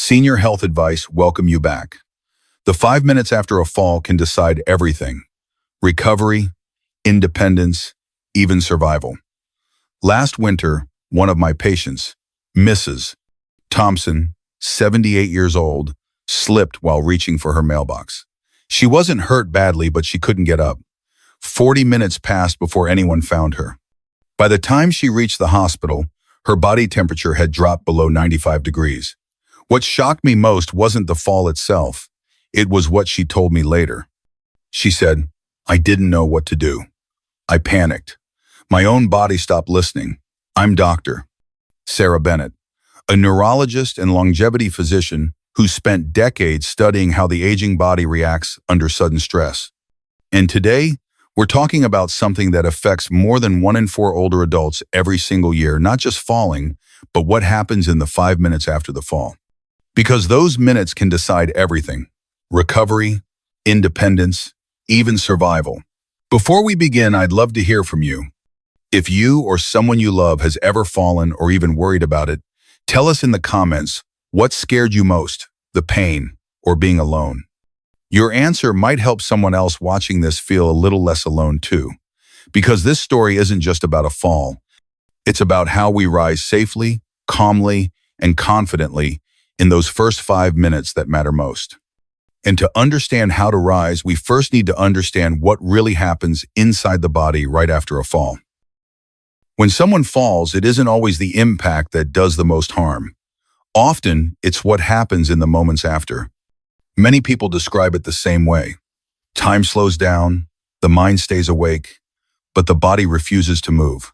Senior Health Advice welcome you back. The 5 minutes after a fall can decide everything. Recovery, independence, even survival. Last winter, one of my patients, Mrs. Thompson, 78 years old, slipped while reaching for her mailbox. She wasn't hurt badly, but she couldn't get up. 40 minutes passed before anyone found her. By the time she reached the hospital, her body temperature had dropped below 95 degrees. What shocked me most wasn't the fall itself. It was what she told me later. She said, "I didn't know what to do. I panicked. My own body stopped listening." I'm Dr. Sarah Bennett, a neurologist and longevity physician who spent decades studying how the aging body reacts under sudden stress. And today, we're talking about something that affects more than 1 in 4 older adults every single year, not just falling, but what happens in the 5 minutes after the fall. Because those minutes can decide everything: recovery, independence, even survival. Before we begin, I'd love to hear from you. If you or someone you love has ever fallen or even worried about it, tell us in the comments what scared you most, the pain or being alone. Your answer might help someone else watching this feel a little less alone too, because this story isn't just about a fall. It's about how we rise safely, calmly, and confidently in those first 5 minutes that matter most. And to understand how to rise, we first need to understand what really happens inside the body right after a fall. When someone falls, it isn't always the impact that does the most harm. Often, it's what happens in the moments after. Many people describe it the same way. Time slows down, the mind stays awake, but the body refuses to move.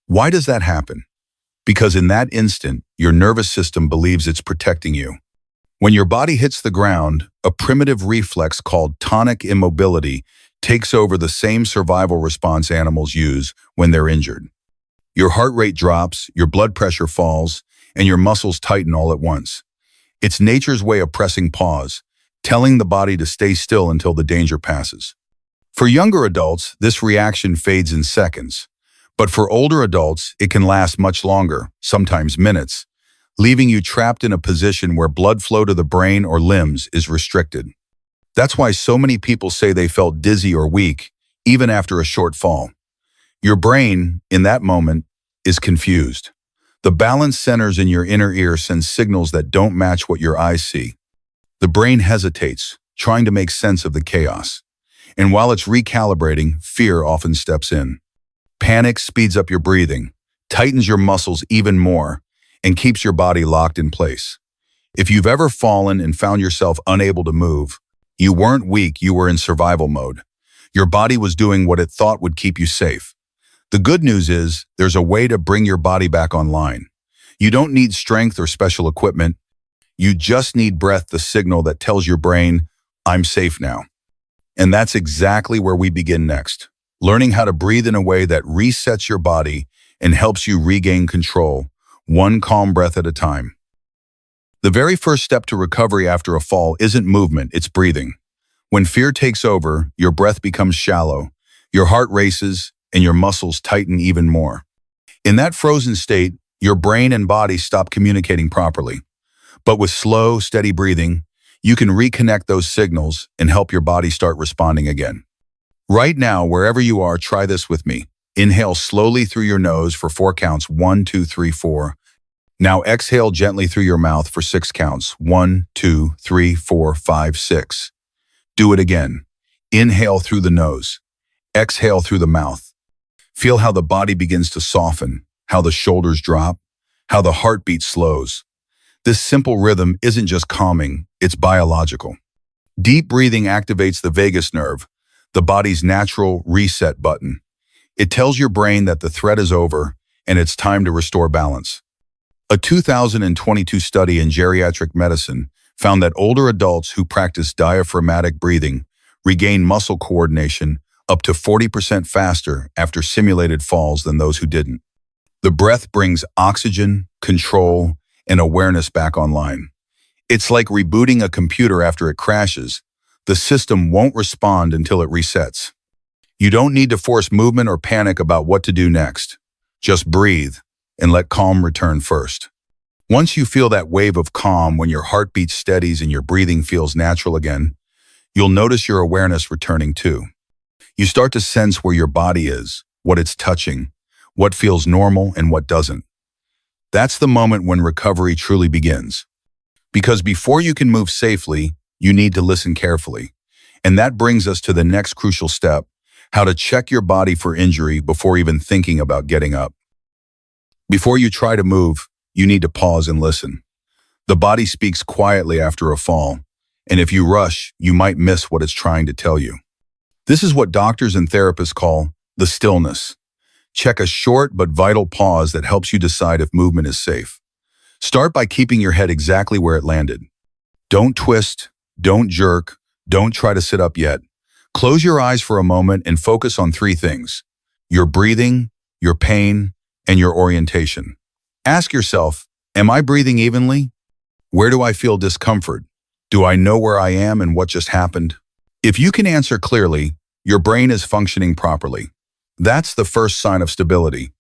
Why does that happen? Because in that instant, your nervous system believes it's protecting you. When your body hits the ground, a primitive reflex called tonic immobility takes over, the same survival response animals use when they're injured. Your heart rate drops, your blood pressure falls, and your muscles tighten all at once. It's nature's way of pressing pause, telling the body to stay still until the danger passes. For younger adults, this reaction fades in seconds. But for older adults, it can last much longer, sometimes minutes, leaving you trapped in a position where blood flow to the brain or limbs is restricted. That's why so many people say they felt dizzy or weak, even after a short fall. Your brain, in that moment, is confused. The balance centers in your inner ear send signals that don't match what your eyes see. The brain hesitates, trying to make sense of the chaos. And while it's recalibrating, fear often steps in. Panic speeds up your breathing, tightens your muscles even more, and keeps your body locked in place. If you've ever fallen and found yourself unable to move, you weren't weak, you were in survival mode. Your body was doing what it thought would keep you safe. The good news is, there's a way to bring your body back online. You don't need strength or special equipment. You just need breath, the signal that tells your brain, "I'm safe now." And that's exactly where we begin next. Learning how to breathe in a way that resets your body and helps you regain control, one calm breath at a time. The very first step to recovery after a fall isn't movement, it's breathing. When fear takes over, your breath becomes shallow, your heart races, and your muscles tighten even more. In that frozen state, your brain and body stop communicating properly. But with slow, steady breathing, you can reconnect those signals and help your body start responding again. Right now, wherever you are, try this with me. Inhale slowly through your nose for 4 counts, 1, 2, 3, 4. Now exhale gently through your mouth for 6 counts, 1, 2, 3, 4, 5, 6. Do it again. Inhale through the nose. Exhale through the mouth. Feel how the body begins to soften, how the shoulders drop, how the heartbeat slows. This simple rhythm isn't just calming, it's biological. Deep breathing activates the vagus nerve, the body's natural reset button. It tells your brain that the threat is over and it's time to restore balance. A 2022 study in geriatric medicine found that older adults who practice diaphragmatic breathing regain muscle coordination up to 40% faster after simulated falls than those who didn't. The breath brings oxygen, control, and awareness back online. It's like rebooting a computer after it crashes. The system won't respond until it resets. You don't need to force movement or panic about what to do next. Just breathe and let calm return first. Once you feel that wave of calm when your heartbeat steadies and your breathing feels natural again, you'll notice your awareness returning too. You start to sense where your body is, what it's touching, what feels normal and what doesn't. That's the moment when recovery truly begins. Because before you can move safely, you need to listen carefully. And that brings us to the next crucial step, how to check your body for injury before even thinking about getting up. Before you try to move, you need to pause and listen. The body speaks quietly after a fall, and if you rush, you might miss what it's trying to tell you. This is what doctors and therapists call the stillness. Check a short but vital pause that helps you decide if movement is safe. Start by keeping your head exactly where it landed. Don't twist, don't jerk, don't try to sit up yet. Close your eyes for a moment and focus on three things: your breathing, your pain, and your orientation. Ask yourself, am I breathing evenly? Where do I feel discomfort? Do I know where I am and what just happened? If you can answer clearly, your brain is functioning properly. That's the first sign of stability.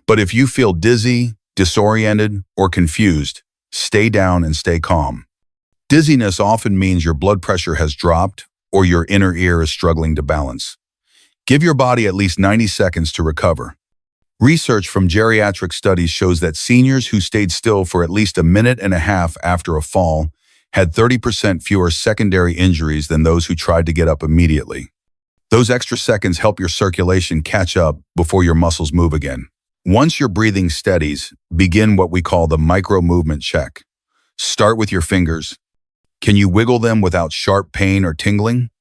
But if you feel dizzy, disoriented, or confused, stay down and stay calm. Dizziness often means your blood pressure has dropped or your inner ear is struggling to balance. Give your body at least 90 seconds to recover. Research from geriatric studies shows that seniors who stayed still for at least a minute and a half after a fall had 30% fewer secondary injuries than those who tried to get up immediately. Those extra seconds help your circulation catch up before your muscles move again. Once your breathing steadies, begin what we call the micro-movement check. Start with your fingers. Can you wiggle them without sharp pain or tingling?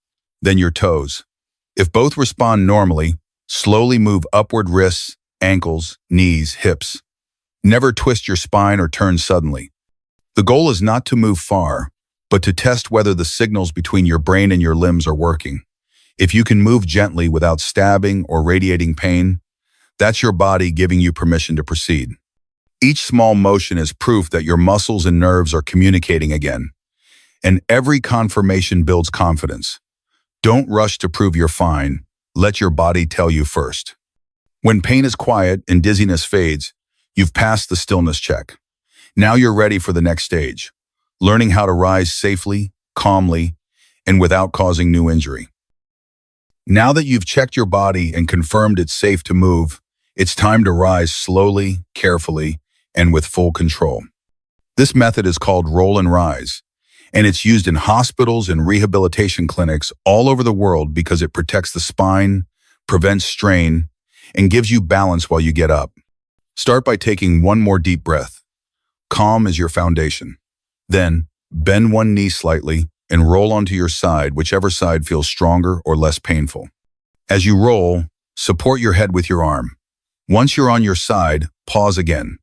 Then your toes. If both respond normally, slowly move upward wrists, ankles, knees, hips. Never twist your spine or turn suddenly. The goal is not to move far, but to test whether the signals between your brain and your limbs are working. If you can move gently without stabbing or radiating pain, that's your body giving you permission to proceed. Each small motion is proof that your muscles and nerves are communicating again. And every confirmation builds confidence. Don't rush to prove you're fine. Let your body tell you first. When pain is quiet and dizziness fades, you've passed the stillness check. Now you're ready for the next stage, learning how to rise safely, calmly, and without causing new injury. Now that you've checked your body and confirmed it's safe to move, it's time to rise slowly, carefully, and with full control. This method is called roll and rise, and it's used in hospitals and rehabilitation clinics all over the world because it protects the spine, prevents strain, and gives you balance while you get up. Start by taking one more deep breath. Calm is your foundation. Then, bend one knee slightly and roll onto your side, whichever side feels stronger or less painful. As you roll, support your head with your arm. Once you're on your side, pause again.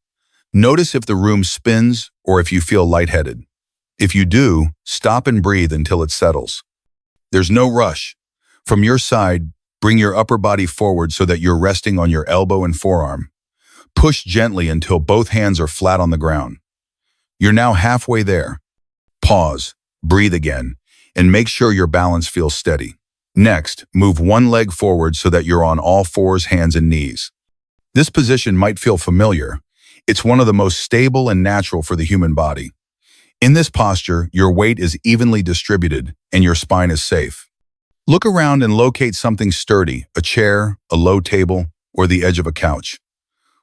Notice if the room spins or if you feel lightheaded. If you do, stop and breathe until it settles. There's no rush. From your side, bring your upper body forward so that you're resting on your elbow and forearm. Push gently until both hands are flat on the ground. You're now halfway there. Pause, breathe again, and make sure your balance feels steady. Next, move one leg forward so that you're on all fours, hands and knees. This position might feel familiar. It's one of the most stable and natural for the human body. In this posture, your weight is evenly distributed and your spine is safe. Look around and locate something sturdy, a chair, a low table, or the edge of a couch.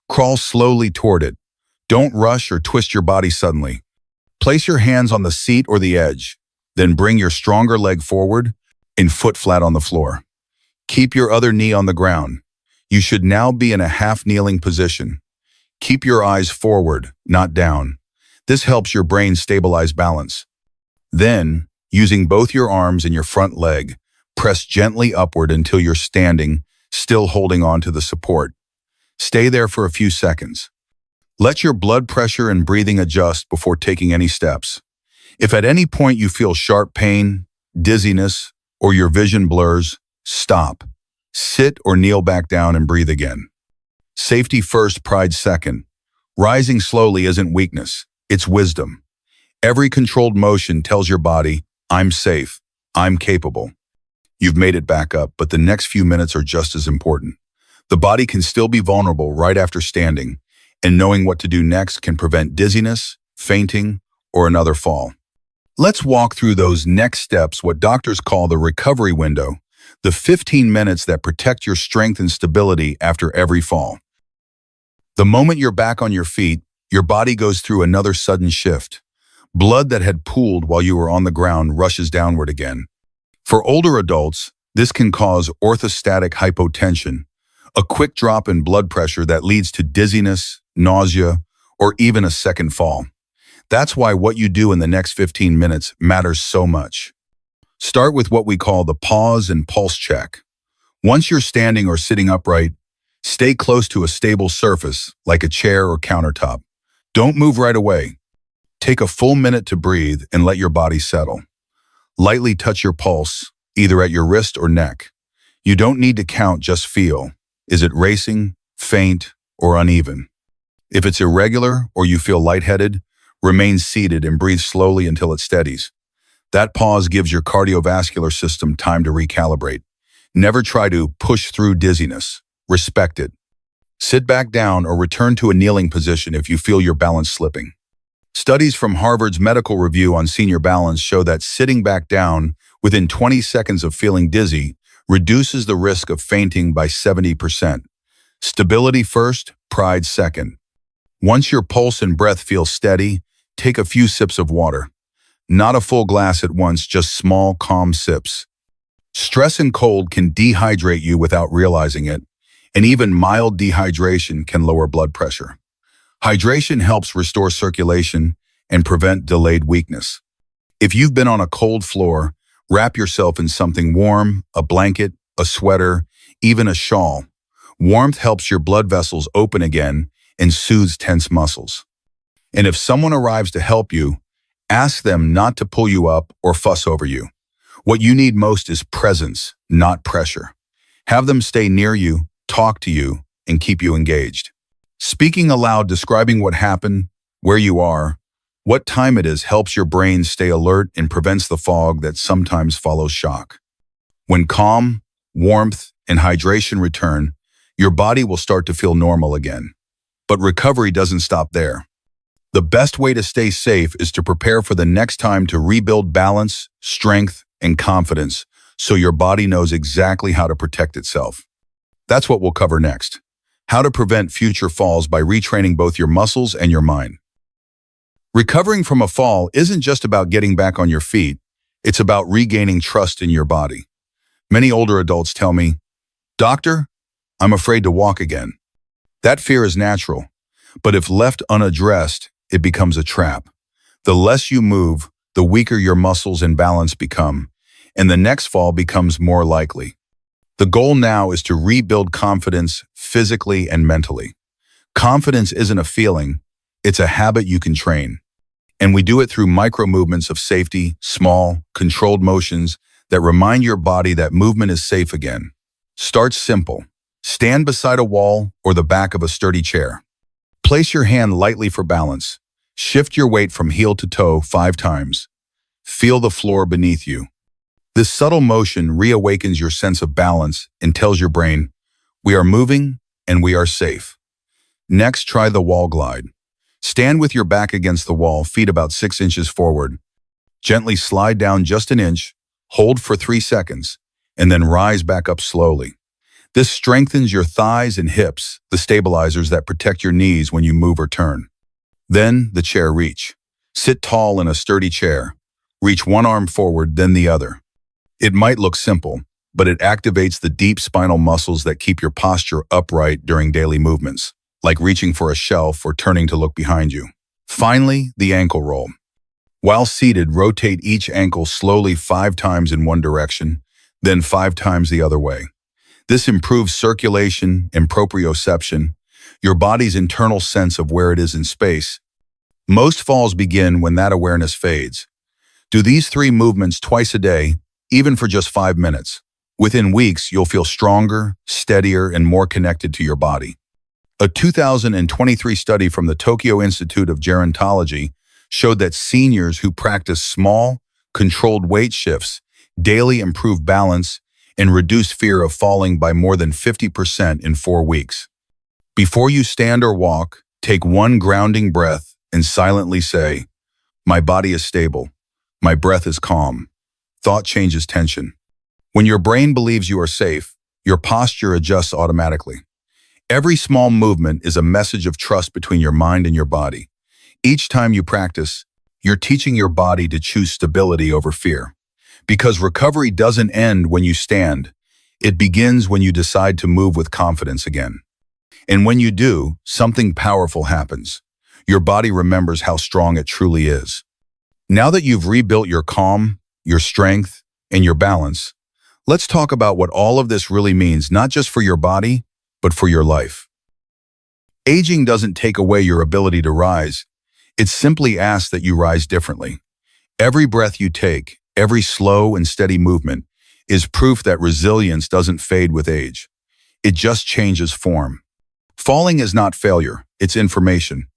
Crawl slowly toward it. Don't rush or twist your body suddenly. Place your hands on the seat or the edge, then bring your stronger leg forward and foot flat on the floor. Keep your other knee on the ground. You should now be in a half-kneeling position. Keep your eyes forward, not down. This helps your brain stabilize balance. Then, using both your arms and your front leg, press gently upward until you're standing, still holding on to the support. Stay there for a few seconds. Let your blood pressure and breathing adjust before taking any steps. If at any point you feel sharp pain, dizziness, or your vision blurs, stop. Sit or kneel back down and breathe again. Safety first, pride second. Rising slowly isn't weakness, it's wisdom. Every controlled motion tells your body, I'm safe, I'm capable. You've made it back up, but the next few minutes are just as important. The body can still be vulnerable right after standing, and knowing what to do next can prevent dizziness fainting, or another fall. Let's walk through those next steps, what doctors call the recovery window, the 15 minutes that protect your strength and stability after every fall. The moment you're back on your feet, your body goes through another sudden shift. Blood that had pooled while you were on the ground rushes downward again. For older adults, this can cause orthostatic hypotension, a quick drop in blood pressure that leads to dizziness, nausea, or even a second fall. That's why what you do in the next 15 minutes matters so much. Start with what we call the pause and pulse check. Once you're standing or sitting upright, stay close to a stable surface, like a chair or countertop. Don't move right away. Take a full minute to breathe and let your body settle. Lightly touch your pulse, either at your wrist or neck. You don't need to count, just feel. Is it racing, faint, or uneven? If it's irregular or you feel lightheaded, remain seated and breathe slowly until it steadies. That pause gives your cardiovascular system time to recalibrate. Never try to push through dizziness. Respect it. Sit back down or return to a kneeling position if you feel your balance slipping. Studies from Harvard's Medical Review on Senior Balance show that sitting back down within 20 seconds of feeling dizzy reduces the risk of fainting by 70%. Stability first, pride second. Once your pulse and breath feel steady, take a few sips of water. Not a full glass at once, just small, calm sips. Stress and cold can dehydrate you without realizing it, and even mild dehydration can lower blood pressure. Hydration helps restore circulation and prevent delayed weakness. If you've been on a cold floor, wrap yourself in something warm, a blanket, a sweater, even a shawl. Warmth helps your blood vessels open again and soothes tense muscles. And if someone arrives to help you, ask them not to pull you up or fuss over you. What you need most is presence, not pressure. Have them stay near you, talk to you, and keep you engaged. Speaking aloud, describing what happened, where you are, what time it is helps your brain stay alert and prevents the fog that sometimes follows shock. When calm, warmth, and hydration return, your body will start to feel normal again. But recovery doesn't stop there. The best way to stay safe is to prepare for the next time to rebuild balance, strength, and confidence so your body knows exactly how to protect itself. That's what we'll cover next. How to prevent future falls by retraining both your muscles and your mind. Recovering from a fall isn't just about getting back on your feet, it's about regaining trust in your body. Many older adults tell me, "Doctor, I'm afraid to walk again." That fear is natural, but if left unaddressed, it becomes a trap. The less you move, the weaker your muscles and balance become, and the next fall becomes more likely. The goal now is to rebuild confidence physically and mentally. Confidence isn't a feeling, it's a habit you can train. And we do it through micro movements of safety, small, controlled motions that remind your body that movement is safe again. Start simple. Stand beside a wall or the back of a sturdy chair. Place your hand lightly for balance. Shift your weight from heel to toe 5 times. Feel the floor beneath you. This subtle motion reawakens your sense of balance and tells your brain, we are moving and we are safe. Next, try the wall glide. Stand with your back against the wall, feet about 6 inches forward. Gently slide down just an inch, hold for 3 seconds, and then rise back up slowly. This strengthens your thighs and hips, the stabilizers that protect your knees when you move or turn. Then, the chair reach. Sit tall in a sturdy chair. Reach one arm forward, then the other. It might look simple, but it activates the deep spinal muscles that keep your posture upright during daily movements, like reaching for a shelf or turning to look behind you. Finally, the ankle roll. While seated, rotate each ankle slowly 5 times in one direction, then 5 times the other way. This improves circulation and proprioception, your body's internal sense of where it is in space. Most falls begin when that awareness fades. Do these 3 movements twice a day, even for just 5 minutes. Within weeks, you'll feel stronger, steadier, and more connected to your body. A 2023 study from the Tokyo Institute of Gerontology showed that seniors who practice small, controlled weight shifts daily improve balance and reduce fear of falling by more than 50% in 4 weeks. Before you stand or walk, take one grounding breath and silently say, my body is stable. My breath is calm. Thought changes tension. When your brain believes you are safe, your posture adjusts automatically. Every small movement is a message of trust between your mind and your body. Each time you practice, you're teaching your body to choose stability over fear. Because recovery doesn't end when you stand. It begins when you decide to move with confidence again. And when you do, something powerful happens. Your body remembers how strong it truly is. Now that you've rebuilt your calm, your strength, and your balance, let's talk about what all of this really means, not just for your body, but for your life. Aging doesn't take away your ability to rise. It simply asks that you rise differently. Every breath you take, every slow and steady movement, is proof that resilience doesn't fade with age. It just changes form. Falling is not failure, it's information.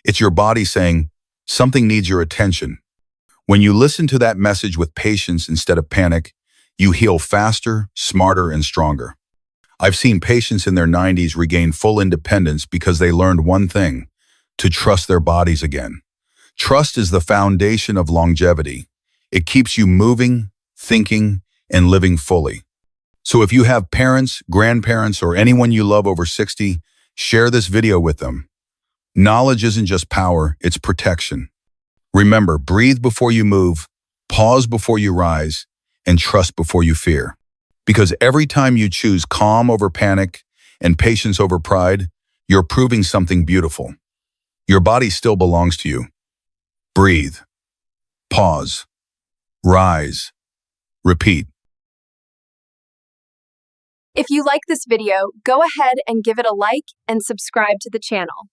It's your body saying, something needs your attention. When you listen to that message with patience instead of panic, you heal faster, smarter, and stronger. I've seen patients in their 90s regain full independence because they learned one thing: to trust their bodies again. Trust is the foundation of longevity. It keeps you moving, thinking, and living fully. So if you have parents, grandparents, or anyone you love over 60, share this video with them. Knowledge isn't just power, it's protection. Remember, breathe before you move, pause before you rise, and trust before you fear. Because every time you choose calm over panic and patience over pride, you're proving something beautiful. Your body still belongs to you. Breathe, pause, rise, repeat. If you like this video, go ahead and give it a like and subscribe to the channel.